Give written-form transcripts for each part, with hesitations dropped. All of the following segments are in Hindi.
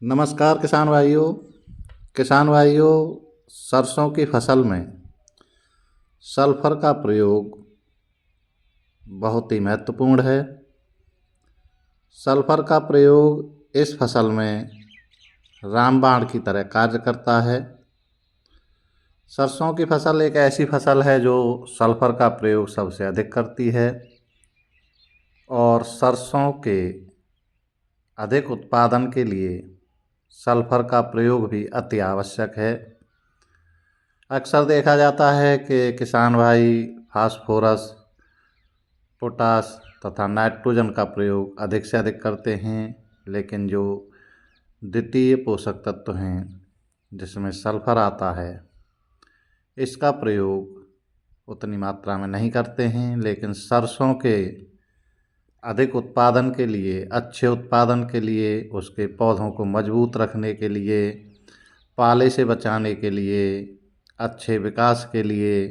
नमस्कार किसान भाइयों, सरसों की फसल में सल्फर का प्रयोग बहुत ही महत्वपूर्ण है। सल्फर का प्रयोग इस फसल में रामबाण की तरह कार्य करता है। सरसों की फसल एक ऐसी फसल है जो सल्फर का प्रयोग सबसे अधिक करती है और सरसों के अधिक उत्पादन के लिए सल्फर का प्रयोग भी अति आवश्यक है। अक्सर देखा जाता है कि किसान भाई फास्फोरस, पोटास तथा नाइट्रोजन का प्रयोग अधिक से अधिक करते हैं, लेकिन जो द्वितीय पोषक तत्व हैं जिसमें सल्फर आता है, इसका प्रयोग उतनी मात्रा में नहीं करते हैं। लेकिन सरसों के अधिक उत्पादन के लिए, अच्छे उत्पादन के लिए, उसके पौधों को मजबूत रखने के लिए, पाले से बचाने के लिए, अच्छे विकास के लिए,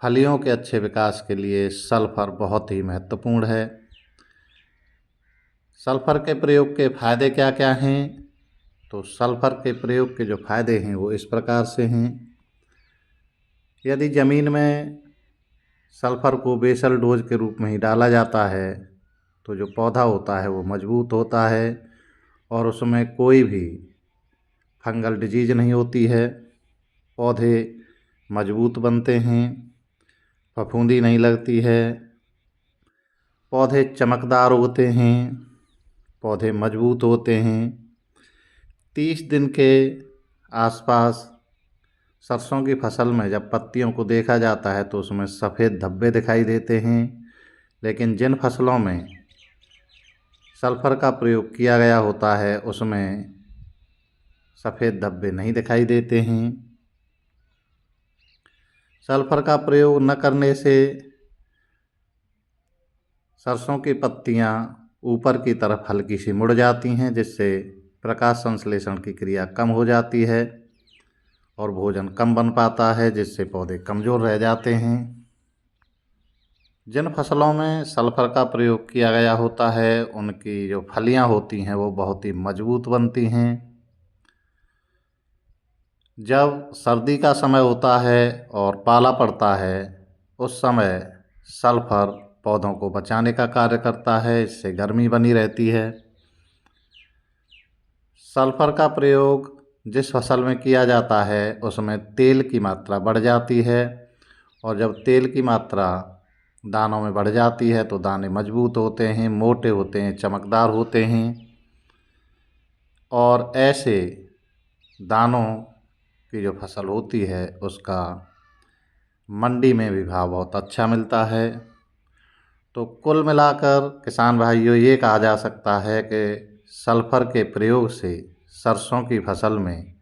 फलियों के अच्छे विकास के लिए सल्फर बहुत ही महत्वपूर्ण है। सल्फर के प्रयोग के फायदे क्या क्या हैं? तो सल्फर के प्रयोग के जो फायदे हैं वो इस प्रकार से हैं। यदि ज़मीन में सल्फर को बेसल डोज के रूप में ही डाला जाता है तो जो पौधा होता है वो मजबूत होता है और उसमें कोई भी फंगल डिजीज नहीं होती है। पौधे मजबूत बनते हैं, फफूंदी नहीं लगती है, पौधे चमकदार होते हैं, पौधे मजबूत होते हैं। 30 दिन के आसपास सरसों की फसल में जब पत्तियों को देखा जाता है तो उसमें सफ़ेद धब्बे दिखाई देते हैं, लेकिन जिन फसलों में सल्फर का प्रयोग किया गया होता है उसमें सफ़ेद धब्बे नहीं दिखाई देते हैं। सल्फर का प्रयोग न करने से सरसों की पत्तियां ऊपर की तरफ हल्की सी मुड़ जाती हैं, जिससे प्रकाश संश्लेषण की क्रिया कम हो जाती है और भोजन कम बन पाता है, जिससे पौधे कमज़ोर रह जाते हैं। जिन फसलों में सल्फर का प्रयोग किया गया होता है उनकी जो फलियां होती हैं वो बहुत ही मजबूत बनती हैं। जब सर्दी का समय होता है और पाला पड़ता है उस समय सल्फर पौधों को बचाने का कार्य करता है, इससे गर्मी बनी रहती है। सल्फर का प्रयोग जिस फसल में किया जाता है उसमें तेल की मात्रा बढ़ जाती है और जब तेल की मात्रा दानों में बढ़ जाती है तो दाने मजबूत होते हैं, मोटे होते हैं, चमकदार होते हैं और ऐसे दानों की जो फसल होती है उसका मंडी में भी भाव बहुत अच्छा मिलता है। तो कुल मिलाकर किसान भाइयों ये कहा जा सकता है कि सल्फर के प्रयोग से सरसों की फसल में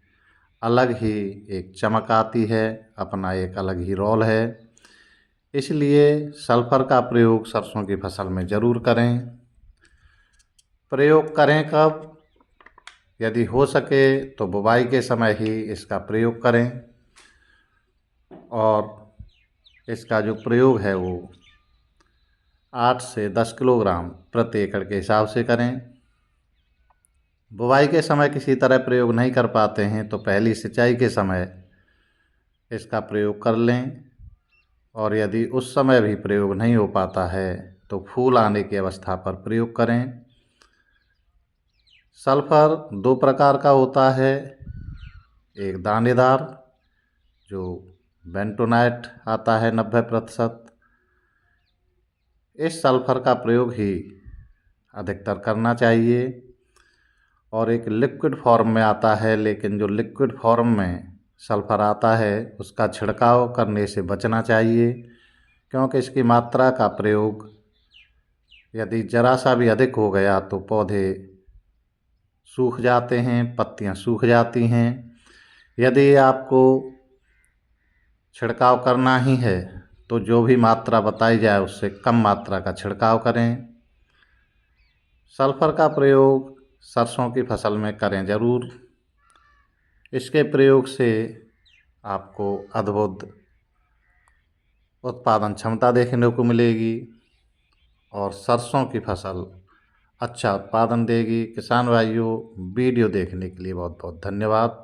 अलग ही एक चमक आती है, अपना एक अलग ही रोल है। इसलिए सल्फर का प्रयोग सरसों की फसल में ज़रूर करें। प्रयोग करें कब? यदि हो सके तो बुवाई के समय ही इसका प्रयोग करें और इसका जो प्रयोग है वो 8 से 10 किलोग्राम प्रति एकड़ के हिसाब से करें। बुवाई के समय किसी तरह प्रयोग नहीं कर पाते हैं तो पहली सिंचाई के समय इसका प्रयोग कर लें और यदि उस समय भी प्रयोग नहीं हो पाता है तो फूल आने की अवस्था पर प्रयोग करें। सल्फर 2 प्रकार का होता है, एक दानेदार जो बेंटोनाइट आता है 90%, इस सल्फर का प्रयोग ही अधिकतर करना चाहिए और एक लिक्विड फॉर्म में आता है, लेकिन जो लिक्विड फॉर्म में सल्फर आता है उसका छिड़काव करने से बचना चाहिए, क्योंकि इसकी मात्रा का प्रयोग यदि ज़रा सा भी अधिक हो गया तो पौधे सूख जाते हैं, पत्तियां सूख जाती हैं। यदि आपको छिड़काव करना ही है तो जो भी मात्रा बताई जाए उससे कम मात्रा का छिड़काव करें। सल्फर का प्रयोग सरसों की फसल में करें ज़रूर। इसके प्रयोग से आपको अद्भुत उत्पादन क्षमता देखने को मिलेगी और सरसों की फसल अच्छा उत्पादन देगी। किसान भाइयों, वीडियो देखने के लिए बहुत बहुत धन्यवाद।